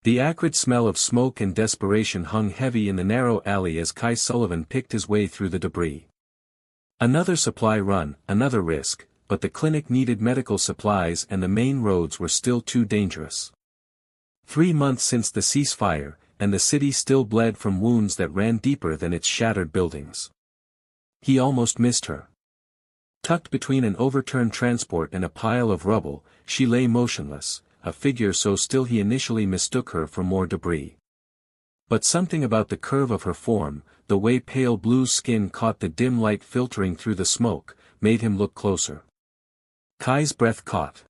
The acrid smell of smoke and desperation hung heavy in the narrow alley as Kai Sullivan picked his way through the debris. Another supply run, another risk, but the clinic needed medical supplies and the main roads were still too dangerous. 3 months since the ceasefire, and the city still bled from wounds that ran deeper than its shattered buildings. He almost missed her. Tucked between an overturned transport and a pile of rubble, she lay motionless, a figure so still he initially mistook her for more debris. But something about the curve of her form, the way pale blue skin caught the dim light filtering through the smoke, made him look closer. Kai's breath caught.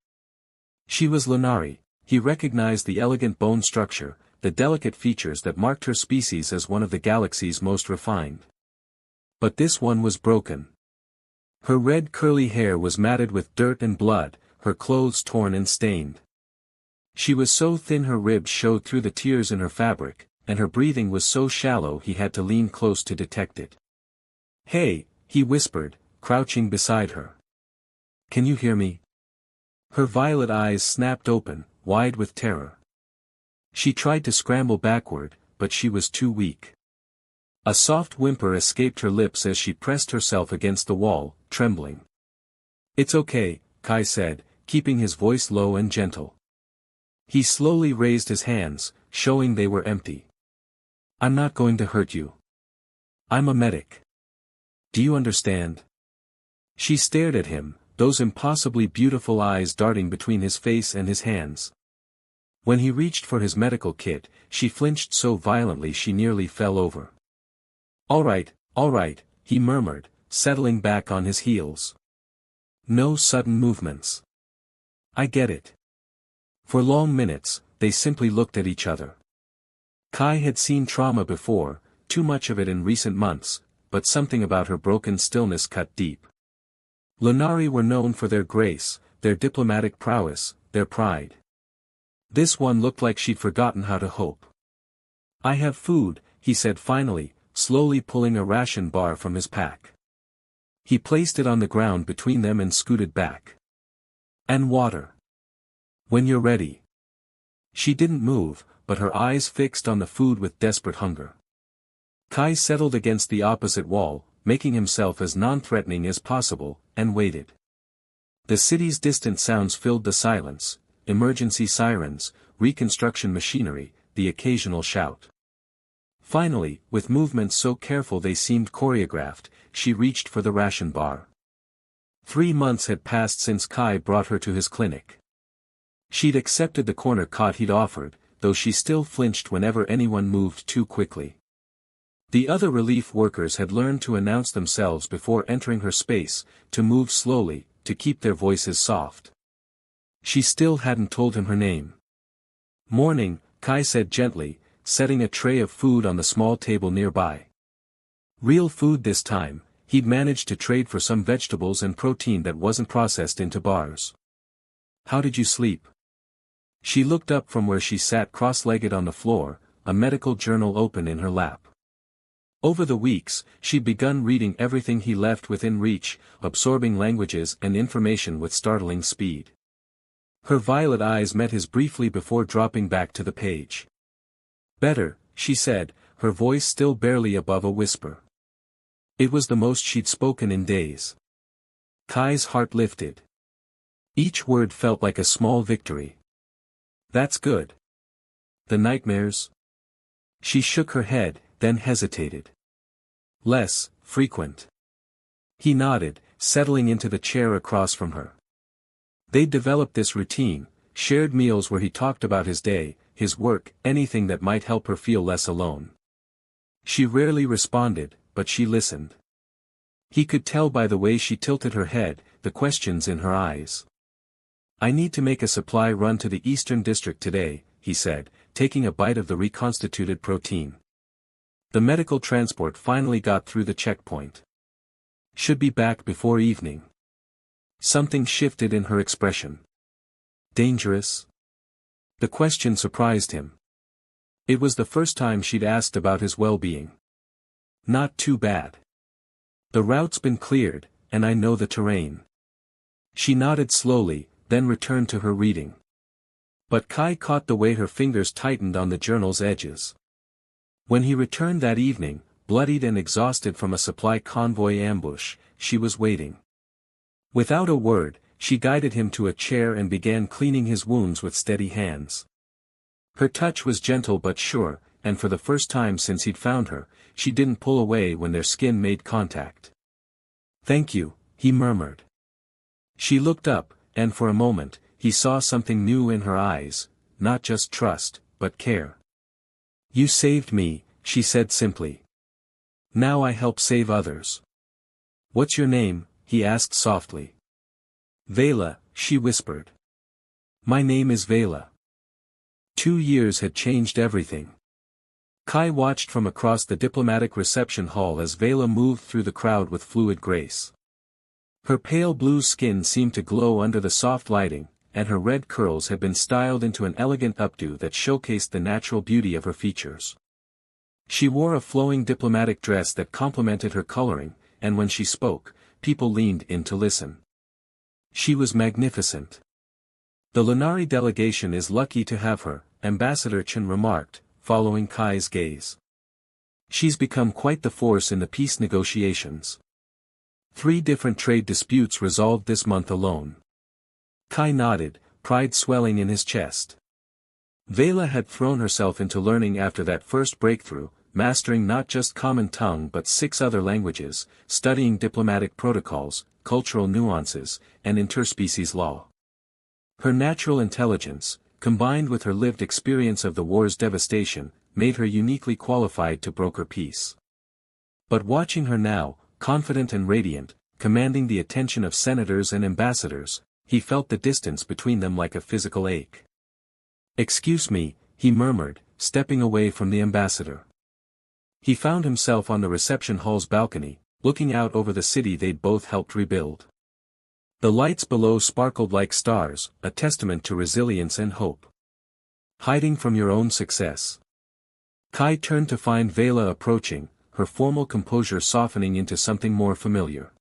She was Lunari. He recognized the elegant bone structure, the delicate features that marked her species as one of the galaxy's most refined. But this one was broken. Her red curly hair was matted with dirt and blood, her clothes torn and stained. She was so thin her ribs showed through the tears in her fabric, and her breathing was so shallow he had to lean close to detect it. "Hey," he whispered, crouching beside her. "Can you hear me?" Her violet eyes snapped open, wide with terror. She tried to scramble backward, but she was too weak. A soft whimper escaped her lips as she pressed herself against the wall, trembling. "It's okay," Kai said, keeping his voice low and gentle. He slowly raised his hands, showing they were empty. "I'm not going to hurt you. I'm a medic. Do you understand?" She stared at him, those impossibly beautiful eyes darting between his face and his hands. When he reached for his medical kit, she flinched so violently she nearly fell over. All right, he murmured, settling back on his heels. "No sudden movements. I get it." For long minutes, they simply looked at each other. Kai had seen trauma before, too much of it in recent months, but something about her broken stillness cut deep. Lunari were known for their grace, their diplomatic prowess, their pride. This one looked like she'd forgotten how to hope. "I have food," he said finally, slowly pulling a ration bar from his pack. He placed it on the ground between them and scooted back. "And water. When you're ready." She didn't move, but her eyes fixed on the food with desperate hunger. Kai settled against the opposite wall, making himself as non-threatening as possible, and waited. The city's distant sounds filled the silence, emergency sirens, reconstruction machinery, the occasional shout. Finally, with movements so careful they seemed choreographed, she reached for the ration bar. 3 months had passed since Kai brought her to his clinic. She'd accepted the corner cot he'd offered, though she still flinched whenever anyone moved too quickly. The other relief workers had learned to announce themselves before entering her space, to move slowly, to keep their voices soft. She still hadn't told him her name. "Morning," Kai said gently, setting a tray of food on the small table nearby. Real food this time, he'd managed to trade for some vegetables and protein that wasn't processed into bars. "How did you sleep?" She looked up from where she sat cross-legged on the floor, a medical journal open in her lap. Over the weeks, she'd begun reading everything he left within reach, absorbing languages and information with startling speed. Her violet eyes met his briefly before dropping back to the page. "Better," she said, her voice still barely above a whisper. It was the most she'd spoken in days. Kai's heart lifted. Each word felt like a small victory. "That's good. The nightmares?" She shook her head, then hesitated. "Less frequent." He nodded, settling into the chair across from her. They'd developed this routine, shared meals where he talked about his day, his work, anything that might help her feel less alone. She rarely responded, but she listened. He could tell by the way she tilted her head, the questions in her eyes. "I need to make a supply run to the Eastern District today," he said, taking a bite of the reconstituted protein. "The medical transport finally got through the checkpoint. Should be back before evening." Something shifted in her expression. "Dangerous?" The question surprised him. It was the first time she'd asked about his well-being. "Not too bad. The route's been cleared, and I know the terrain." She nodded slowly, then returned to her reading. But Kai caught the way her fingers tightened on the journal's edges. When he returned that evening, bloodied and exhausted from a supply convoy ambush, she was waiting. Without a word, she guided him to a chair and began cleaning his wounds with steady hands. Her touch was gentle but sure, and for the first time since he'd found her, she didn't pull away when their skin made contact. "Thank you," he murmured. She looked up, and for a moment, he saw something new in her eyes, not just trust, but care. "You saved me," she said simply. "Now I help save others." "What's your name?" he asked softly. "Vela," she whispered. "My name is Vela." 2 years had changed everything. Kai watched from across the diplomatic reception hall as Vela moved through the crowd with fluid grace. Her pale blue skin seemed to glow under the soft lighting, and her red curls had been styled into an elegant updo that showcased the natural beauty of her features. She wore a flowing diplomatic dress that complemented her coloring, and when she spoke, people leaned in to listen. She was magnificent. "The Lunari delegation is lucky to have her," Ambassador Chen remarked, following Kai's gaze. "She's become quite the force in the peace negotiations. 3 different trade disputes resolved this month alone." Kai nodded, pride swelling in his chest. Vela had thrown herself into learning after that first breakthrough, mastering not just common tongue but 6 other languages, studying diplomatic protocols, cultural nuances, and interspecies law. Her natural intelligence, combined with her lived experience of the war's devastation, made her uniquely qualified to broker peace. But watching her now, confident and radiant, commanding the attention of senators and ambassadors, he felt the distance between them like a physical ache. "Excuse me," he murmured, stepping away from the ambassador. He found himself on the reception hall's balcony, looking out over the city they'd both helped rebuild. The lights below sparkled like stars, a testament to resilience and hope. "Hiding from your own success." Kai turned to find Vela approaching, her formal composure softening into something more familiar.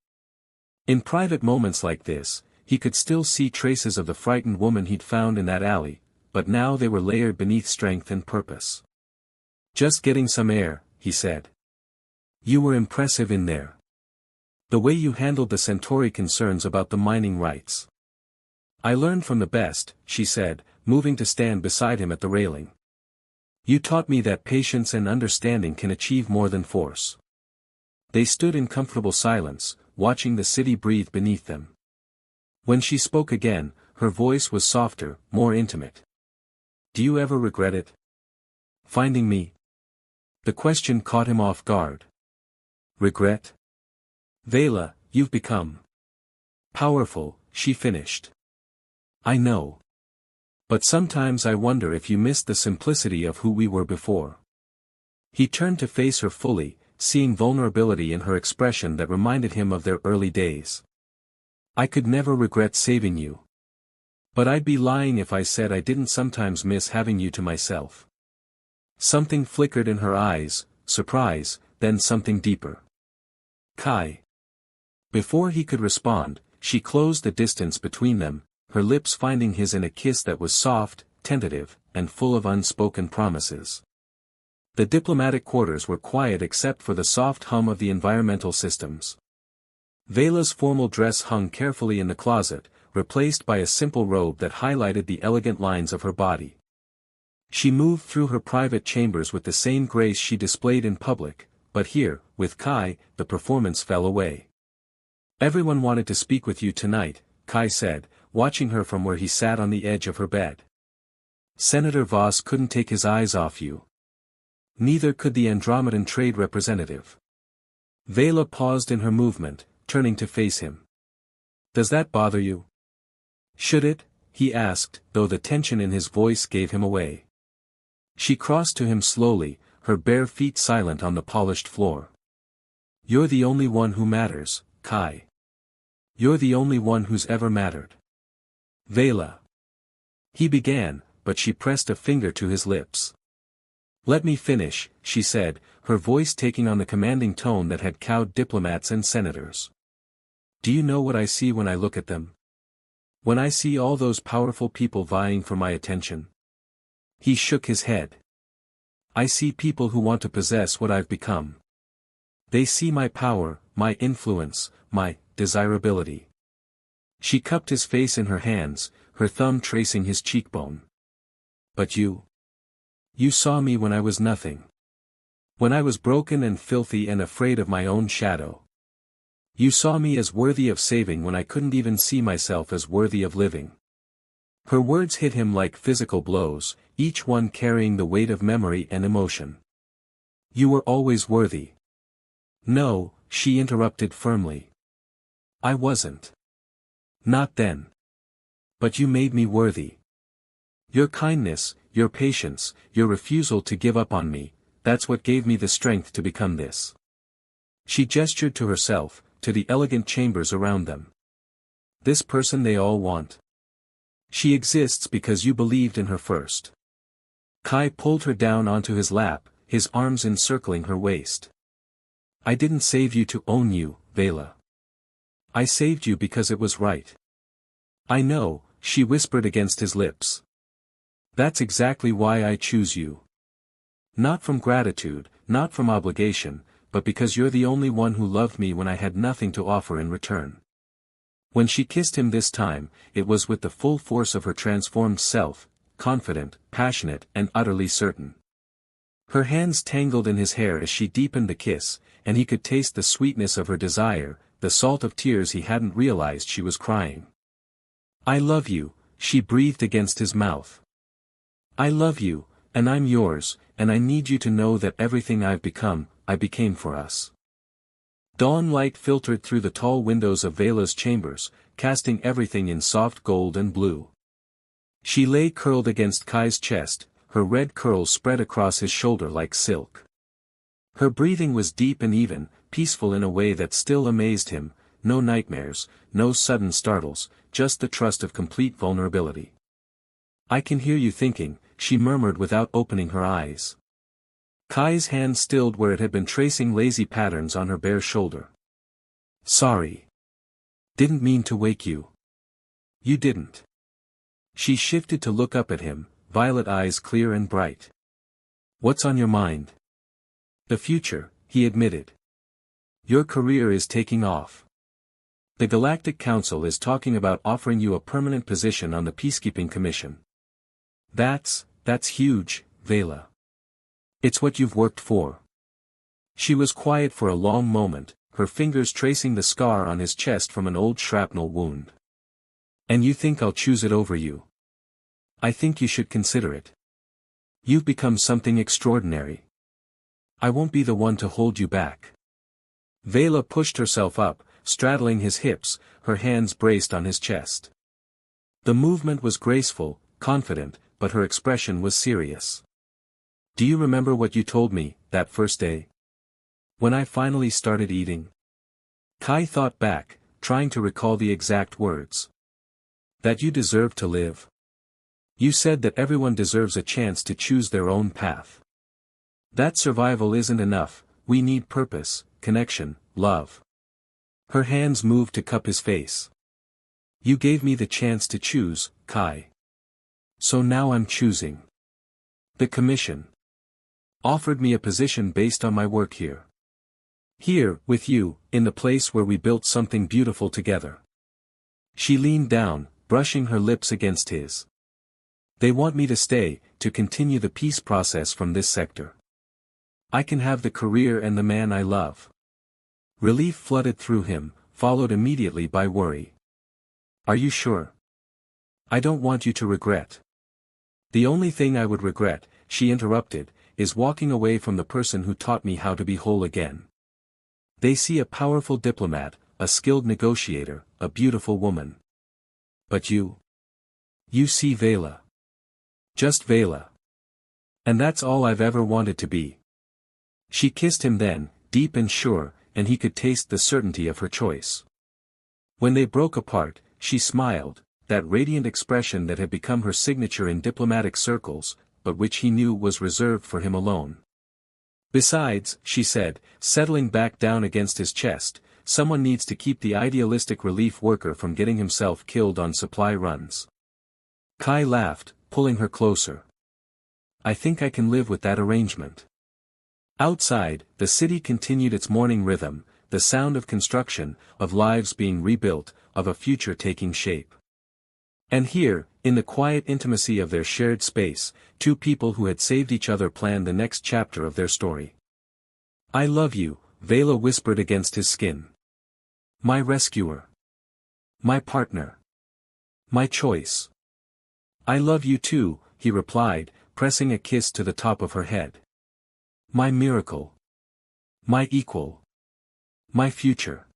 In private moments like this, he could still see traces of the frightened woman he'd found in that alley, but now they were layered beneath strength and purpose. "Just getting some air," he said. "You were impressive in there. The way you handled the Centauri concerns about the mining rights." "I learned from the best," she said, moving to stand beside him at the railing. "You taught me that patience and understanding can achieve more than force." They stood in comfortable silence, watching the city breathe beneath them. When she spoke again, her voice was softer, more intimate. "Do you ever regret it? Finding me?" The question caught him off guard. "Regret? Vela, you've become powerful," she finished. "I know. But sometimes I wonder if you missed the simplicity of who we were before." He turned to face her fully, seeing vulnerability in her expression that reminded him of their early days. "I could never regret saving you. But I'd be lying if I said I didn't sometimes miss having you to myself." Something flickered in her eyes, surprise, then something deeper. "Kai." Before he could respond, she closed the distance between them, her lips finding his in a kiss that was soft, tentative, and full of unspoken promises. The diplomatic quarters were quiet except for the soft hum of the environmental systems. Vela's formal dress hung carefully in the closet, replaced by a simple robe that highlighted the elegant lines of her body. She moved through her private chambers with the same grace she displayed in public, but here, with Kai, the performance fell away. "Everyone wanted to speak with you tonight," Kai said, watching her from where he sat on the edge of her bed. "Senator Voss couldn't take his eyes off you. Neither could the Andromedan trade representative." Vela paused in her movement, turning to face him. "Does that bother you?" "Should it?" he asked, though the tension in his voice gave him away. She crossed to him slowly, her bare feet silent on the polished floor. "You're the only one who matters, Kai. You're the only one who's ever mattered." "Vela." He began, but she pressed a finger to his lips. "Let me finish," she said, her voice taking on the commanding tone that had cowed diplomats and senators. "Do you know what I see when I look at them? When I see all those powerful people vying for my attention. He shook his head. I see people who want to possess what I've become. They see my power, my influence, my desirability. She cupped his face in her hands, her thumb tracing his cheekbone. But you. You saw me when I was nothing. When I was broken and filthy and afraid of my own shadow. You saw me as worthy of saving when I couldn't even see myself as worthy of living. Her words hit him like physical blows, each one carrying the weight of memory and emotion. You were always worthy. No, she interrupted firmly. I wasn't. Not then. But you made me worthy. Your kindness, your patience, your refusal to give up on me, that's what gave me the strength to become this. She gestured to herself, to the elegant chambers around them. This person they all want. She exists because you believed in her first. Kai pulled her down onto his lap, his arms encircling her waist. I didn't save you to own you, Vela. I saved you because it was right. I know, she whispered against his lips. That's exactly why I choose you. Not from gratitude, not from obligation, but because you're the only one who loved me when I had nothing to offer in return. When she kissed him this time, it was with the full force of her transformed self, confident, passionate, and utterly certain. Her hands tangled in his hair as she deepened the kiss, and he could taste the sweetness of her desire, the salt of tears he hadn't realized she was crying. I love you, she breathed against his mouth. I love you, and I'm yours, and I need you to know that everything I've become, I became for us. Dawn light filtered through the tall windows of Vela's chambers, casting everything in soft gold and blue. She lay curled against Kai's chest, her red curls spread across his shoulder like silk. Her breathing was deep and even, peaceful in a way that still amazed him, no nightmares, no sudden startles, just the trust of complete vulnerability. I can hear you thinking, she murmured without opening her eyes. Kai's hand stilled where it had been tracing lazy patterns on her bare shoulder. Sorry. Didn't mean to wake you. You didn't. She shifted to look up at him, violet eyes clear and bright. What's on your mind? The future, he admitted. Your career is taking off. The Galactic Council is talking about offering you a permanent position on the Peacekeeping Commission. That's huge, Vela. It's what you've worked for. She was quiet for a long moment, her fingers tracing the scar on his chest from an old shrapnel wound. And you think I'll choose it over you? I think you should consider it. You've become something extraordinary. I won't be the one to hold you back. Vela pushed herself up, straddling his hips, her hands braced on his chest. The movement was graceful, confident, but her expression was serious. Do you remember what you told me, that first day? When I finally started eating? Kai thought back, trying to recall the exact words. That you deserve to live. You said that everyone deserves a chance to choose their own path. That survival isn't enough, we need purpose, connection, love. Her hands moved to cup his face. You gave me the chance to choose, Kai. So now I'm choosing. The commission offered me a position based on my work here. Here, with you, in the place where we built something beautiful together. She leaned down, brushing her lips against his. They want me to stay, to continue the peace process from this sector. I can have the career and the man I love. Relief flooded through him, followed immediately by worry. Are you sure? I don't want you to regret. The only thing I would regret, she interrupted, is walking away from the person who taught me how to be whole again. They see a powerful diplomat, a skilled negotiator, a beautiful woman. But you? You see Vela. Just Vela. And that's all I've ever wanted to be. She kissed him then, deep and sure, and he could taste the certainty of her choice. When they broke apart, she smiled, that radiant expression that had become her signature in diplomatic circles, but which he knew was reserved for him alone. Besides, she said, settling back down against his chest, Someone needs to keep the idealistic relief worker from getting himself killed on supply runs. Kai laughed, pulling her closer. I think I can live with that arrangement. Outside, the city continued its morning rhythm, the sound of construction, of lives being rebuilt, of a future taking shape. And here, in the quiet intimacy of their shared space, two people who had saved each other planned the next chapter of their story. I love you, Vela whispered against his skin. My rescuer. My partner. My choice. I love you too, he replied, pressing a kiss to the top of her head. My miracle. My equal. My future.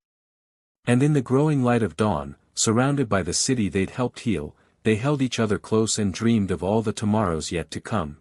And in the growing light of dawn, surrounded by the city they'd helped heal, they held each other close and dreamed of all the tomorrows yet to come.